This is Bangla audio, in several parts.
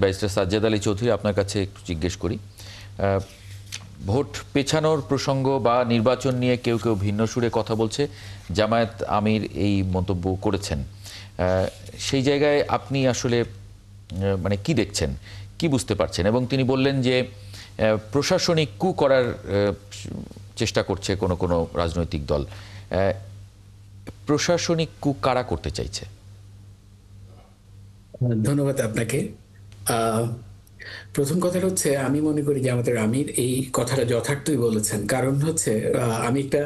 ব্যারিস্টার সাজ্জাদ আলী চৌধুরী, আপনার কাছে একটু জিজ্ঞেস করি, ভোট পেছানোর প্রসঙ্গ বা নির্বাচন নিয়ে কেউ কেউ ভিন্ন সুরে কথা বলছে, জামায়াত আমির এই মন্তব্য করেছেন, সেই জায়গায় আপনি আসলে মানে কি দেখছেন, কি বুঝতে পারছেন? এবং তিনি বললেন যে প্রশাসনিক কু করার চেষ্টা করছে কোনো কোনো রাজনৈতিক দল। প্রশাসনিক কু কারা করতে চাইছে? ধন্যবাদ আপনাকে। প্রথম কথাটা হচ্ছে, আমি মনে করি যে আমাদের আমির এই কথাটা যথার্থই বলেছেন। কারণ হচ্ছে, আমি একটা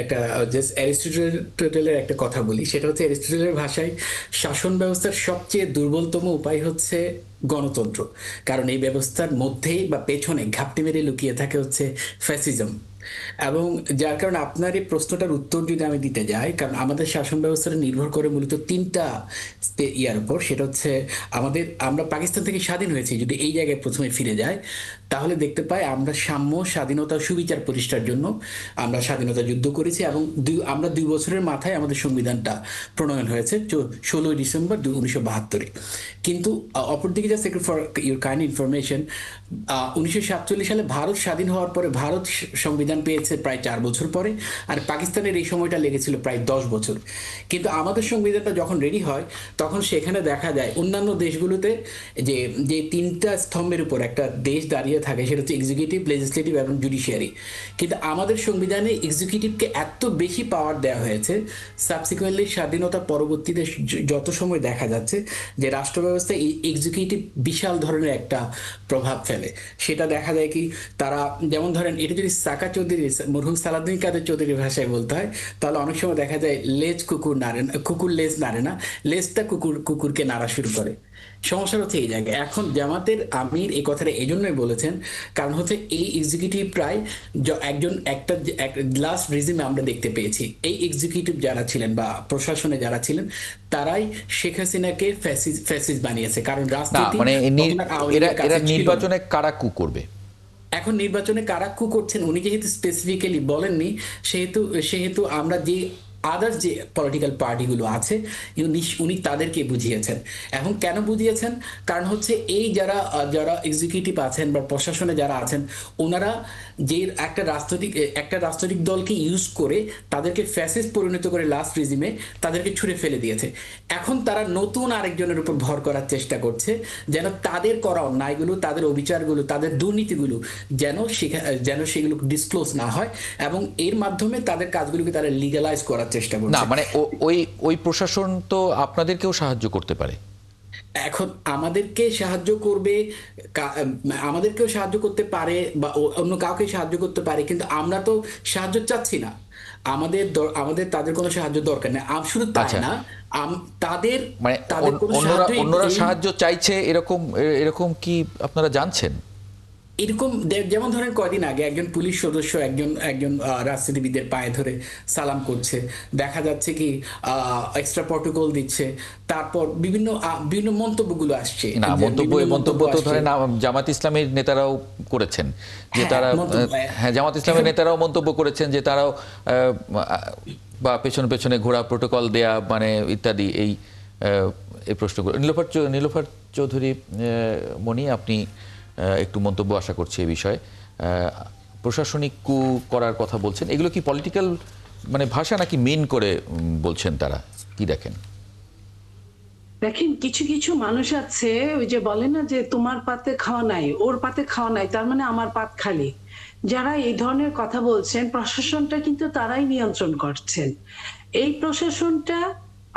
একটা জাস্ট অ্যারিস্টটলের একটা কথা বলি। সেটা হচ্ছে, অ্যারিস্টটলের ভাষায় শাসন ব্যবস্থার সবচেয়ে দুর্বলতম উপায় হচ্ছে গণতন্ত্র। কারণ এই ব্যবস্থার মধ্যেই বা পেছনে ঘাপটি মেরে লুকিয়ে থাকে হচ্ছে ফ্যাসিজম। এবং যার কারণে আপনার এই প্রশ্নটার উত্তর যদি আমি দিতে যাই, কারণ আমাদের শাসন ব্যবস্থাটা নির্ভর করে মূলত তিনটা ইয়ার উপর। সেটা হচ্ছে, আমরা পাকিস্তান থেকে স্বাধীন হয়েছি, যদি এই জায়গায় প্রথমে ফিরে যায় তাহলে দেখতে পাই আমরা সাম্য, স্বাধীনতা, সুবিচার প্রতিষ্ঠার জন্য আমরা স্বাধীনতা যুদ্ধ করেছি। এবং আমরা 2 বছরের মাথায় আমাদের সংবিধানটা প্রণয়ন হয়েছে 16ই ডিসেম্বর 1972। কিন্তু অপরদিকে, just for your kind information, 1947 সালে ভারত স্বাধীন হওয়ার পরে ভারত সংবিধান পেয়েছে প্রায় 4 বছর পরে, আর পাকিস্তানের এই সময়টা লেগেছিল প্রায় 10 বছর। কিন্তু আমাদের সংবিধানটা যখন রেডি হয় তখন সেখানে দেখা যায় অন্যান্য দেশগুলোতে যে যে তিনটা স্তম্ভের উপর একটা দেশ দাঁড়িয়ে থাকে, সেটা হচ্ছে এক্সিকিউটিভ, লেজিসলেটিভ এবং জুডিশিয়ারি। কিন্তু আমাদের সংবিধানে এক্সিকিউটিভকে এত বেশি পাওয়ার দেওয়া হয়েছে, সাবসিকুয়েন্টলি স্বাধীনতা পরবর্তীতে যত সময় দেখা যাচ্ছে যে রাষ্ট্র ব্যবস্থায় এই এক্সিকিউটিভ বিশাল ধরনের একটা প্রভাব ফেলে। সেটা দেখা যায় কি, তারা যেমন ধরেন, এটা যদি সাকা চৌধুরী, মরহুম সালাউদ্দিন কাদের চৌধুরীর ভাষায় বলতে হয়, তাহলে অনেক সময় দেখা যায় লেজ কুকুর নাড়ে না, কুকুর লেজ নাড়ে না, লেজটা কুকুরকে নাড়া শুরু করে। সমস্যা হচ্ছে এই জায়গায়। এখন জামাতের আমির এই কথাটা এই জন্যই বলেছেন, কারণ হচ্ছে এই এক্সিকিউটিভ প্রায় একটা লাস্ট রিজিমে আমরা দেখতে পেয়েছি, এই এক্সিকিউটিভ যারা ছিলেন বা প্রশাসনে যারা ছিলেন, তারাই শেখ হাসিনাকে ফ্যাসিস্ট বানিয়েছে। কারণ রাজনীতি মানে এরা ছিল। নির্বাচনে কারা কু করবে? এখন নির্বাচনে কারা কু করছেন উনি যেহেতু স্পেসিফিক্যালি বলেননি, সেহেতু সেহেতু আমরা যে আদার্স যে পলিটিক্যাল পার্টিগুলো আছে উনি তাদেরকে বুঝিয়েছেন। এখন কেন বুঝিয়েছেন? কারণ হচ্ছে এই যারা যারা এক্সিকিউটিভ আছেন বা প্রশাসনে যারা আছেন, ওনারা যে একটা রাজনৈতিক দলকে ইউজ করে তাদেরকে ফ্যাসিস্ট পরিণত করে লাস্ট রিজিমে তাদেরকে ছুঁড়ে ফেলে দিয়েছে। এখন তারা নতুন আরেকজনের উপর ভর করার চেষ্টা করছে, যেন তাদের করা অন্যায়গুলো, তাদের অবিচারগুলো, তাদের দুর্নীতিগুলো যেন সেগুলো ডিসক্লোজ না হয়, এবং এর মাধ্যমে তাদের কাজগুলোকে তারা লিগালাইজ করার চেষ্টা না করছে। মানে ওই ওই প্রশাসন তো আপনাদেরকেও সাহায্য করতে পারে। এখন আমাদেরকেও সাহায্য করতে পারে বা অন্য কাউকে সাহায্য করতে পারে, কিন্তু আমরা তো সাহায্য চাচ্ছি না। আমাদের তাদের কোনো সাহায্য দরকার নেই। শুধু তাই আচ্ছা, না, তাদের মানে তাদের কোনো অন্যরা সাহায্য অন্যরা সাহায্য চাইছে এরকম এরকম কি আপনারা জানছেন? এরকম যেমন ধরেন, কয়দিন আগে একজন পুলিশ সদস্য একজন একজন রাজনীতিবিদের পায়ে ধরে সালাম করছে, দেখা যাচ্ছে কি এক্সট্রা প্রটোকল দিচ্ছে, তারপর বিভিন্ন মন্তব্যগুলো আসছে, না, বিভিন্ন এই মন্তব্য তো আসছে। ধরেন জামাত ইসলামের নেতারাও করেছেন যে হ্যাঁ, তারা, মন্তব্য। হ্যাঁ, জামাত ইসলামের এখন নেতারাও মন্তব্য করেছেন যে তারাও বা পেছনে পেছনে ঘোরা, প্রোটোকল দেয়া, মানে ইত্যাদি, এই প্রশ্নগুলো। নীলোফার চৌধুরী মনি, আপনি একটু মন্তব্য আশা করছি এই বিষয়ে। প্রশাসনিক কু করার কথা বলছেন, এগুলো কি পলিটিক্যাল মানে ভাষা নাকি মিন করে বলছেন তারা? কি দেখেন? দেখেন, কিছু কিছু মানুষ আছে, ওই যে বলে না যে তোমার পাতে খাওয়া নাই, ওর পাতে খাওয়া নাই, তার মানে আমার পাত খালি। যারা এই ধরনের কথা বলছেন, প্রশাসনটা কিন্তু তারাই নিয়ন্ত্রণ করছেন। এই প্রশাসনটা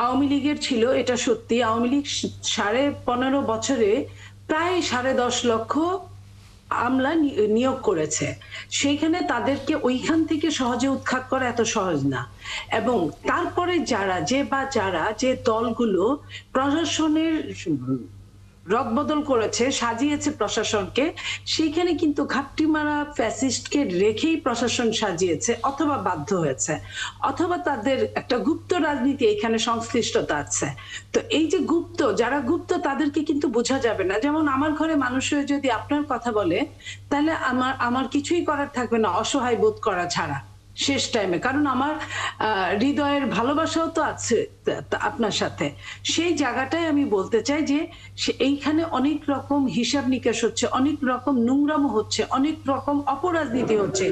আওয়ামী লীগের ছিল, এটা সত্যি। আওয়ামী লীগ 15.5 বছরে প্রায় 10.5 লক্ষ আমলা নিয়োগ করেছে। সেইখানে তাদেরকে ওইখান থেকে সহজে উৎখাত করা এত সহজ না। এবং তারপরে যারা যে দলগুলো প্রশাসনের রদবদল করেছে, সাজিয়েছে প্রশাসনকে, সেইখানে কিন্তু ঘাপটি মারা ফ্যাসিস্টকে রেখেই প্রশাসন সাজিয়েছে, অথবা বাধ্য হয়েছে, অথবা তাদের একটা গুপ্ত রাজনীতি এখানে সংশ্লিষ্টতা আছে। তো এই যে যারা গুপ্ত, তাদেরকে কিন্তু বোঝা যাবে না। যেমন আমার ঘরে মানুষ হয়ে যদি আপনার কথা বলে, তাহলে আমার কিছুই করার থাকবে না, অসহায় বোধ করা ছাড়া। শেষ টাইমে, কারণ আমার হৃদয়ের ভালোবাসাও তো আছে আপনার সাথে। সেই জায়গাটায় আমি বলতে চাই যে এইখানে অনেক রকম হিসাব নিকাশ হচ্ছে, অনেক রকম নোংরামো হচ্ছে, অনেক রকম অপরাজনীতি হচ্ছে।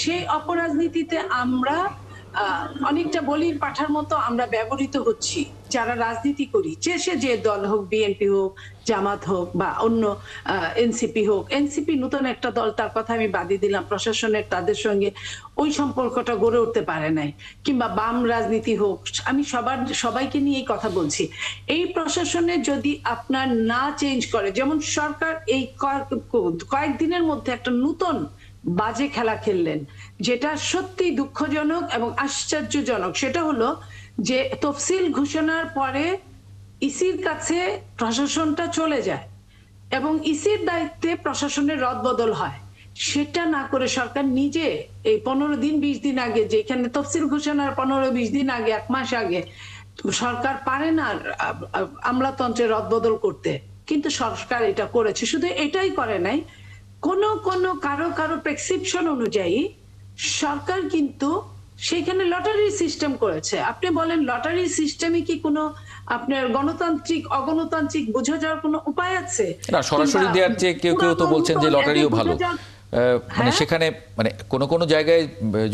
সেই অপরাজনীতিতে আমরা অনেকটা বলির পাঠার মতো আমরা ব্যবহৃত হচ্ছি, যারা রাজনীতি করি, যে দল হোক, বিএনপি হোক, জামাত হোক বা অন্য এনসিপি হোক। এনসিপি নতুন একটা দল, তার কথা আমি বাদই দিলাম, প্রশাসনের তাদের সঙ্গে ওই সম্পর্কটা গড়ে উঠতে পারে নাই, কিংবা বাম রাজনীতি হোক, আমি সবাইকে নিয়ে এই কথা বলছি। এই প্রশাসনে যদি আপনার না চেঞ্জ করে, যেমন সরকার এই কয়েকদিনের মধ্যে একটা নতুন বাজে খেলা খেললেন, যেটা সত্যি দুঃখজনক এবং আশ্চর্যজনক। সেটা হলো যে তফসিল ঘোষণার পরে ইসির কাছে প্রশাসনটা চলে যায় এবং ইসির দায়িত্বে প্রশাসনের রদবদল হয়। সেটা না করে সরকার নিজে এই 15 দিন 20 দিন আগে, যেখানে তফসিল ঘোষণার 15-20 দিন আগে, 1 মাস আগে, সরকার পারে না আমলাতন্ত্রের রদবদল করতে, কিন্তু সরকার এটা করেছে। শুধু এটাই করে নাই, কোন কারো প্রেসক্রিপশন অনুযায়ী সরকার কিন্তু সেখানে লটারি সিস্টেম করেছে। আপনি বলেন লটারি সিস্টেমে কি কোনো আপনার গণতান্ত্রিক অগণতান্ত্রিক বোঝা যাওয়ার কোনো উপায় আছে? না, সরাসরি দেওয়ার চেয়ে কেউ কেউ তো বলছেন যে লটারিও ভালো। মানে সেখানে মানে কোনো জায়গায়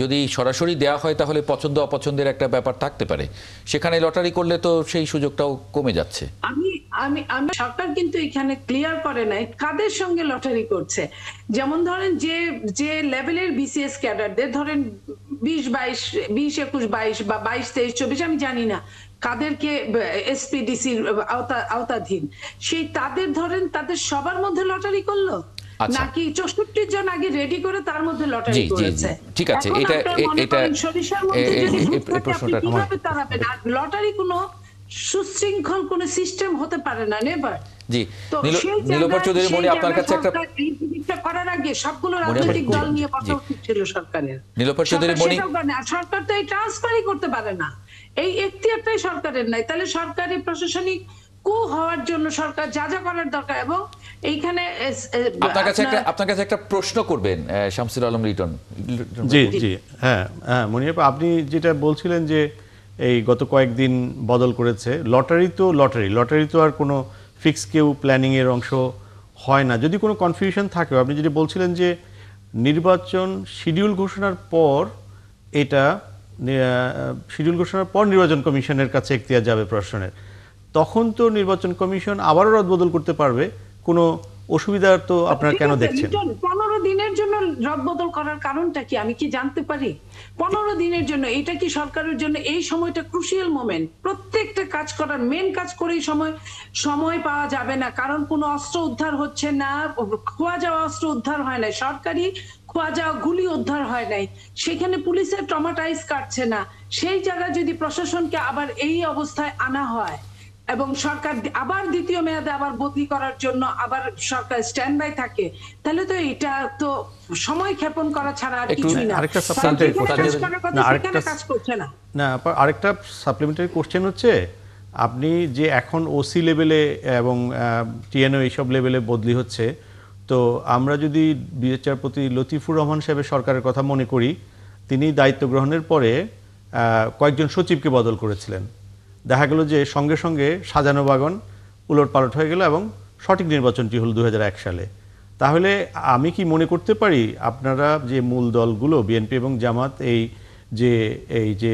যদি সরাসরি দেওয়া হয় তাহলে পছন্দ অপছন্দের একটা ব্যাপার থাকতে পারে, সেখানে লটারি করলে তো সেই সুযোগটাও কমে যাচ্ছে। আমি সরকার কিন্তু এখানে ক্লিয়ার করে নাই কাদের সঙ্গে লটারি করছে। যেমন ধরেন যে লেভেলের বিসিএস ক্যাডারদের, ধরেন 20-21-22 বা 22-23-24, আমি জানি না কাদেরকে এসপিডিসির আওতাধীন, সেই তাদের ধরেন তাদের সবার মধ্যে লটারি করলো, নাকি 64 জন আগে রেডি করে তার মধ্যে লটারি করেছে? ঠিক আছে, এটা সরিষার মধ্যে যদি ভূত থাকে আপনি কিভাবে তাড়াবেন? আর লটারি কোনো সুশৃঙ্খল কোন সিস্টেম হতে পারে না, নেভার। জি, নীলোফার চৌধুরী মনি, আপনার কাছে একটা করার আগে সবগুলো রাজনৈতিক দল নিয়ে কথা উচিত ছিল সরকারের। নীলোফার চৌধুরী মনি, সরকার তো এই ট্রান্সফারই করতে পারে না, এই এখতিয়ারটাই সরকারের নাই। তাহলে সরকারি প্রশাসনিক কু হওয়ার জন্য সরকার যা যা করার দরকার। এবং এইখানে আপনার কাছে একটা প্রশ্ন করবেন শামসুল আলম রিটন। জি জি, হ্যাঁ হ্যাঁ মনির, আপনি যেটা বলছিলেন যে এই গত কয়েকদিন বদল করেছে, লটারি তো আর কোনো ফিক্স কেউ প্ল্যানিং এর অংশ হয় না। যদি কোনো কনফিউশন থাকে, আপনি যেটা বলছিলেন যে নির্বাচন শিডিউল ঘোষণার পর নির্বাচন কমিশনের কাছে এখতিয়ার যাবে প্রশাসনের, তখন তো নির্বাচন কমিশন আবারও রদবদল করতে পারবে। কোনো অসুবিধা তো আপনারা কেন দেখছেন? 15 দিনের জন্য রদবদল করার কারণটা কি আমি কি জানতে পারি? 15 দিনের জন্য, এটা কি সরকারের জন্য এই সময়টা ক্রুশিয়াল মোমেন্ট? প্রত্যেকটা কাজ করার মেন কাজ করেই সময় পাওয়া যাবে না, কারণ কোনো অস্ত্র উদ্ধার হচ্ছে না, খোয়া যাওয়া অস্ত্র উদ্ধার হয় নাই, সরকারি খোয়া যাওয়া গুলি উদ্ধার হয় নাই, সেখানে পুলিশের ট্রমাটাইজ কাটছে না। সেই জায়গায় যদি প্রশাসনকে আবার এই অবস্থায় আনা হয় এবং সরকার আবার দ্বিতীয় মেয়াদে আবার বদলি করার জন্য আবার সরকার স্ট্যান্ড বাই থাকে, তাহলে তো এটা তো সময় ক্ষেপণ করা ছাড়া আর কিছুই না। আরেকটা সাপ্লিমেন্টারি কোশ্চেন হচ্ছে, আপনি যে এখন ওসি লেভেলে এবং টিএনও এইসব লেভেলে বদলি হচ্ছে, তো আমরা যদি বিচারপতি লতিফুর রহমান সাহেবের সরকারের কথা মনে করি, তিনি দায়িত্ব গ্রহণের পরে কয়েকজন সচিবকে বদল করেছিলেন। দেখা গেল যে সঙ্গে সঙ্গে সাজানো বাগান উলটপালট হয়ে গেল এবং সঠিক নির্বাচনটি হল 2001 সালে। তাহলে আমি কি মনে করতে পারি আপনারা যে মূল দলগুলো বিএনপি এবং জামাত এই যে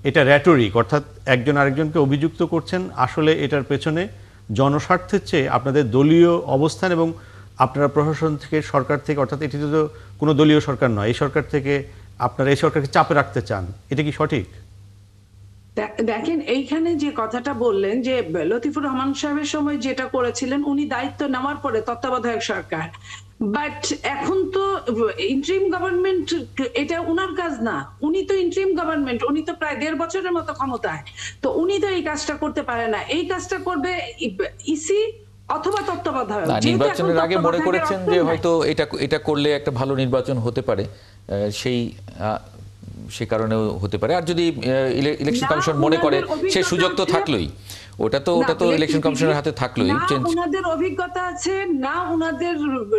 এটা র‍্যাটরিক, অর্থাৎ একজন আরেকজনকে অভিযুক্ত করছেন, আসলে এটার পেছনে জনস্বার্থের চেয়ে আপনাদের দলীয় অবস্থান এবং আপনারা প্রশাসন থেকে, সরকার থেকে, অর্থাৎ এটি তো কোনো দলীয় সরকার নয়, এই সরকার থেকে আপনারা এই সরকারকে চাপে রাখতে চান, এটা কি সঠিক? দেখেন, এইখানে যে কথাটা বললেন যে লতিফুর রহমান সাহেবের সময় যেটা করেছিলেন, উনি দায়িত্ব নেওয়ার পরে তত্ত্বাবধায়ক সরকার, বাট এখন তো ইন্টারিম গভর্নমেন্ট, এটা উনার কাজ না, উনি তো ইন্টারিম গভর্নমেন্ট, উনি তো প্রায় 1.5 বছরের মতো ক্ষমতায়, তো উনি তো এই কাজটা করতে পারে না। এই কাজটা করবে ইসি অথবা তত্ত্বাবধায়ক। নির্বাচনের আগে মনে করেছেন যে হয়তো এটা করলে একটা ভালো নির্বাচন হতে পারে, সেই সে কারণেও হতে পারে। আর যদি ইলেকশন না, কমিশন মনে করে ওনাদের সে সুযোগ তো অভিজ্ঞতা থাকলোই, ওটা তো ইলেকশন কমিশনের হাতে থাকলোই না চেঞ্জ। ওনাদের অভিজ্ঞতা আছে, না ওনাদের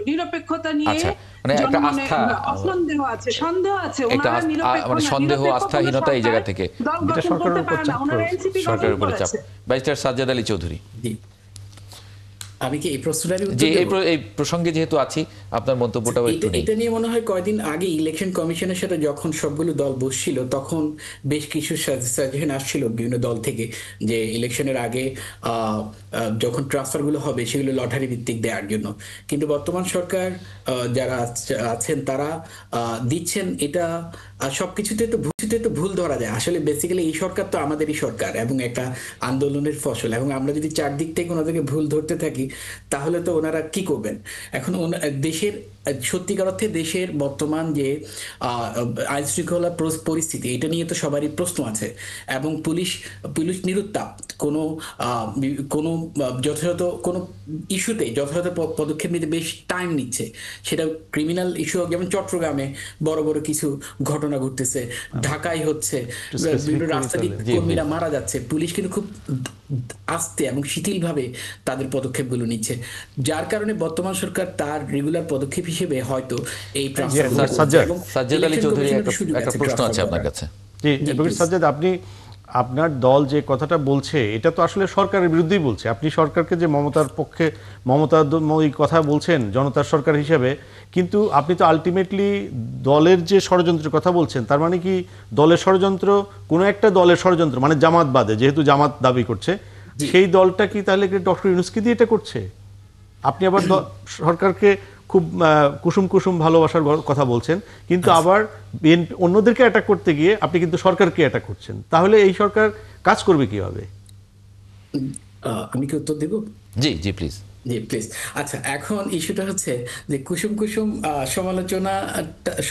নিরপেক্ষতা নিয়ে আচ্ছা, মানে একটা জনমনে আস্থা, সন্দেহ আছে, সন্দেহ আছে। একটা ওনারা নিরপেক্ষ মানে না, সন্দেহ নিরপেক্ষ আস্থাহীনতা কোনো এই জায়গা সরকার থেকে দল এটা গঠন সরকারের করতে উপর পারে না। চাপ ওনারা প্রয়োগ। এনসিপি সরকারের গঠন উপরে চাপ। করেছে। ব্যারিস্টার সাজ্জাদ আলী চৌধুরী, জি, আমি কি এই প্রশ্নটারই যে উত্তর দেব? এই প্রসঙ্গে যেহেতু আছি, আপনার মন্তব্যটাও একটু নেই। এটা নিয়ে মনে হয় কয়দিন আগে ইলেকশন কমিশনের সাথে যখন সবগুলো দল বসছিল, তখন বেশ কিছু সাজেশন আসছিল বিভিন্ন দল থেকে যে ইলেকশনের আগে যখন ট্রান্সফারগুলো হবে সেগুলো লটারি ভিত্তিক দেওয়ার জন্য। কিন্তু বর্তমান সরকার যারা আছেন তারা দিচ্ছেন এটা সবকিছুতে তো ভুল ধরা যায়। আসলে বেসিক্যালি এই সরকার তো আমাদেরই সরকার এবং একটা আন্দোলনের ফসল, এবং আমরা যদি চারদিক থেকে ওনাদেরকে ভুল ধরতে থাকি তাহলে তো ওনারা কি করবেন? এখন দেশের সত্যিকার অর্থে দেশের বর্তমান যে আইন শৃঙ্খলা পরিস্থিতি, এটা নিয়ে তো সবারই প্রশ্ন আছে, এবং পুলিশ নিরুত্তাপ, কোনো যথাযথ কোনো ইস্যুতে যথাযথ পদক্ষেপ নিতে বেশ টাইম নিচ্ছে। সেটা ক্রিমিনাল ইস্যু হোক, যেমন চট্টগ্রামে বড় বড় কিছু ঘটনা ঘটতেছে, ঢাকায় হচ্ছে, বিভিন্ন রাজনৈতিক কর্মীরা মারা যাচ্ছে, পুলিশ কিন্তু খুব আস্তে এবং শিথিলভাবে তাদের পদক্ষেপগুলো নিচ্ছে, যার কারণে বর্তমান সরকার তার রেগুলার পদক্ষেপ হিসেবে হয়তো এই সাজ্জাদ আলী চৌধুরী, একটা প্রশ্ন আছে আপনার কাছে। জি, অ্যাডভোকেট সাজ্জাদ, আপনার দল যে কথাটা বলছে এটা তো আসলে সরকারের বিরুদ্ধেই বলছে। আপনি সরকারকে যে মমতার পক্ষে, মমতাময়ী কথা বলছেন জনতার সরকার হিসাবে, কিন্তু আপনি তো আলটিমেটলি দলের যে ষড়যন্ত্রের কথা বলছেন, তার মানে কি দলের ষড়যন্ত্র, কোনো একটা দলের ষড়যন্ত্র, মানে জামাত বাদে, যেহেতু জামাত দাবি করছে, সেই দলটা কি তাহলে ডক্টর ইউনূসকে দিয়ে এটা করছে? আপনি আবার সরকারকে খুব কুসুম কুসুম ভালোবাসার কথা বলছেন, কিন্তু আবার অন্যদেরকে অ্যাটাক করতে গিয়ে আপনি কিন্তু সরকারকে অ্যাটাক করছেন। তাহলে এই সরকার কাজ করবে কিভাবে? আমি কি উত্তর দেব? জি জি প্লিজ। G please. আচ্ছা, এখন ইস্যুটা হচ্ছে যে কুসুম কুসুম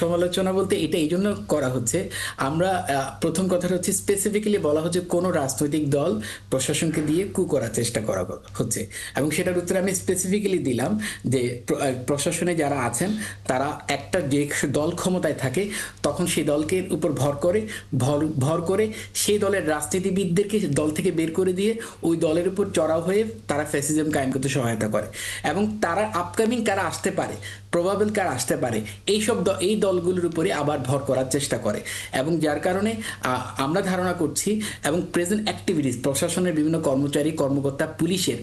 সমালোচনা বলতে এটা এই জন্য করা হচ্ছে, আমরা প্রথম কথাটা হচ্ছে স্পেসিফিক্যালি বলা হচ্ছে কোনো রাজনৈতিক দল প্রশাসনকে দিয়ে কু করার চেষ্টা করা হচ্ছে, এবং সেটার উত্তরে আমি স্পেসিফিক্যালি দিলাম যে প্রশাসনে যারা আছেন তারা একটা যে দল ক্ষমতায় থাকে তখন সেই দলকে উপর ভর করে সেই দলের রাজনীতিবিদদেরকে দল থেকে বের করে দিয়ে ওই দলের উপর চড়াও হয়ে তারা ফ্যাসিজম কায়েম করতে সহায়তা করে, এবং তারা আপকামিং কারা আসতে পারে, প্রবাবল কারা আসতে পারে, এই দলগুলোর উপরে আবার ভর করার চেষ্টা করে, এবং যার কারণে আমরা ধারণা করছি, এবং প্রেজেন্ট অ্যাক্টিভিটিস প্রশাসনের বিভিন্ন কর্মচারী কর্মকর্তা, পুলিশের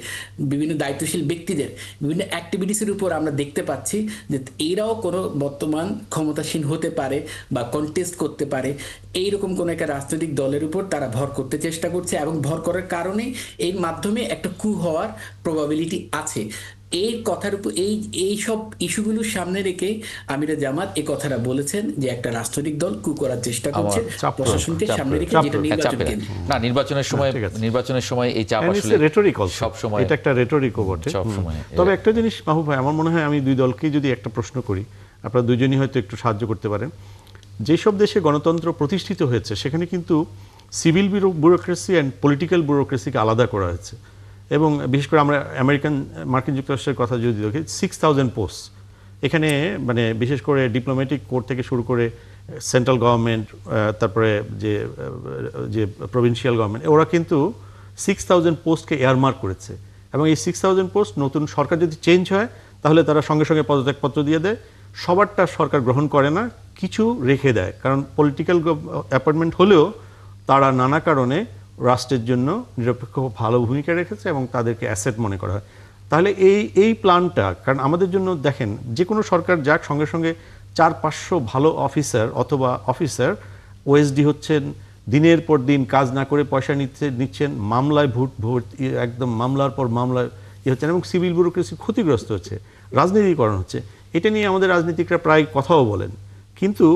বিভিন্ন দায়িত্বশীল ব্যক্তিদের বিভিন্ন অ্যাক্টিভিটিসের উপর আমরা দেখতে পাচ্ছি যে এরাও কোনো বর্তমান ক্ষমতাসীন হতে পারে বা কন্টেস্ট করতে পারে, এইরকম কোনো একটা রাজনৈতিক দলের উপর তারা ভর করতে চেষ্টা করছে, এবং ভর করার কারণে এর মাধ্যমে একটা কু হওয়ার প্রবাবিলিটি আছে। এই কথার উপর এই সব ইস্যুগুলোর সামনে রেখে আমিরা জামাত এই কথাটা বলেছেন যে একটা রাজনৈতিক দল কু করার চেষ্টা করছে প্রশাসনকে সামনে রেখে, যেটা নির্বাচনের সময় এই চাপ আসলে সব সময়, এটা একটা রেটরিকও বটে সব সময়। তবে একটা জিনিস মাহবুব ভাই, আমার মনে হয় আমি দুই দলকেই যদি একটা প্রশ্ন করি, আপনারা দুইজনই হয়তো একটু সাহায্য করতে পারেন। যেসব দেশে গণতন্ত্র প্রতিষ্ঠিত হয়েছে সেখানে কিন্তু সিভিল ব্যুরোক্রেসি অ্যান্ড পলিটিক্যাল ব্যুরোক্রেসিকে আলাদা করা হয়েছে, এবং বিশেষ করে আমরা মার্কিন যুক্তরাষ্ট্রের কথা যদি দেখি 6000 পোস্ট এখানে, মানে বিশেষ করে ডিপ্লোম্যাটিক কোর থেকে শুরু করে সেন্ট্রাল গভর্নমেন্ট, তারপরে যে প্রভিন্সিয়াল গভর্নমেন্ট, ওরা কিন্তু 6000 পোস্টকে এয়ারমার্ক করেছে, এবং এই 6000 পোস্ট নতুন সরকার যদি চেঞ্জ হয় তাহলে তারা সঙ্গে সঙ্গে পদত্যাগপত্র দিয়ে দেয়। সবারটা সরকার গ্রহণ করে না, কিছু রেখে দেয়, কারণ পলিটিক্যাল অ্যাপয়েন্টমেন্ট হলেও তারা নানা কারণে রাষ্ট্রের জন্য নিরপেক্ষ ভালো ভূমিকা রেখেছে এবং তাদেরকে অ্যাসেট মনে করা হয়। তাহলে এই প্ল্যানটা, কারণ আমাদের জন্য দেখেন যে কোনো সরকার যাক, সঙ্গে সঙ্গে 400-500 ভালো অফিসার অথবা অফিসার ওএসডি হচ্ছেন, দিনের পর দিন কাজ না করে পয়সা নিচ্ছেন, মামলায় ভোট একদম মামলার পর মামলায় হচ্ছেন, এবং সিভিল ব্যুরোক্রেসি ক্ষতিগ্রস্ত হচ্ছে, রাজনীতিকরণ হচ্ছে। এটা নিয়ে আমাদের রাজনীতিকরা প্রায় কথাও বলেন, কিন্তু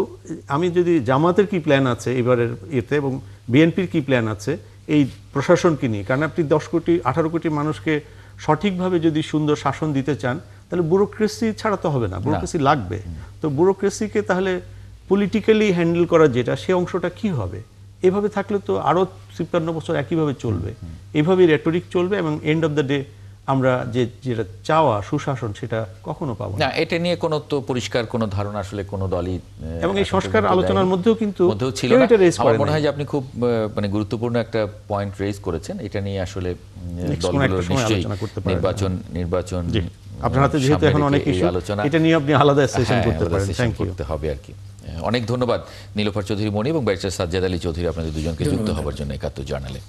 আমি যদি জামাতের কি প্ল্যান আছে এবারের এতে, এবং বিএনপির কি প্ল্যান আছে এই প্রশাসনকে নিয়ে, কারণ আপনি 18 কোটি মানুষকে সঠিকভাবে যদি সুন্দর শাসন দিতে চান তাহলে ব্যুরোক্রেসি ছাড়া তো হবে না, ব্যুরোক্রেসি লাগবে। তো ব্যুরোক্রেসিকে তাহলে পলিটিক্যালি হ্যান্ডেল করার যেটা, সেই অংশটা কি হবে? এভাবে থাকলে তো আরও 53 বছর একইভাবে চলবে, এইভাবেই রেটরিক চলবে, এবং এন্ড অফ দ্য ডে আমরা যেটা চাওয়া সুশাসন সেটা কখনো পাবো না। না, এটা নিয়ে কোনো তো পরিষ্কার কোনো ধারণা আসলে কোনো দলই এবং এই এখন সংস্কার পর্যন্ত আলোচনার দেয়নি। মধ্যেও কিন্তু ছিল কেউ না। এটা raise আমার করেনি। মনে হয় যে আপনি খুব মানে গুরুত্বপূর্ণ একটা পয়েন্ট রেজ করেছেন। এটা নিয়ে আসলে Next কোনো একটা দলগুলো সময় নিশ্চয়ই আলোচনা করতে পারেন। নির্বাচন জি, আপনার হাতে যেহেতু সামনে এখন রেখে অনেক এই ইস্যু, আলোচনা এটা নিয়ে আপনি আলাদা সেশন হ্যাঁ, করতে আলাদা পারেন। session thank you. করতে হবে আর কি। অনেক ধন্যবাদ নীলোফার চৌধুরী মণি এবং ব্যারিস্টার সাজ্জাদ আলী চৌধুরী আপনাদের দুজনকে যুক্ত হবার জন্য একাত্তর জার্নালে।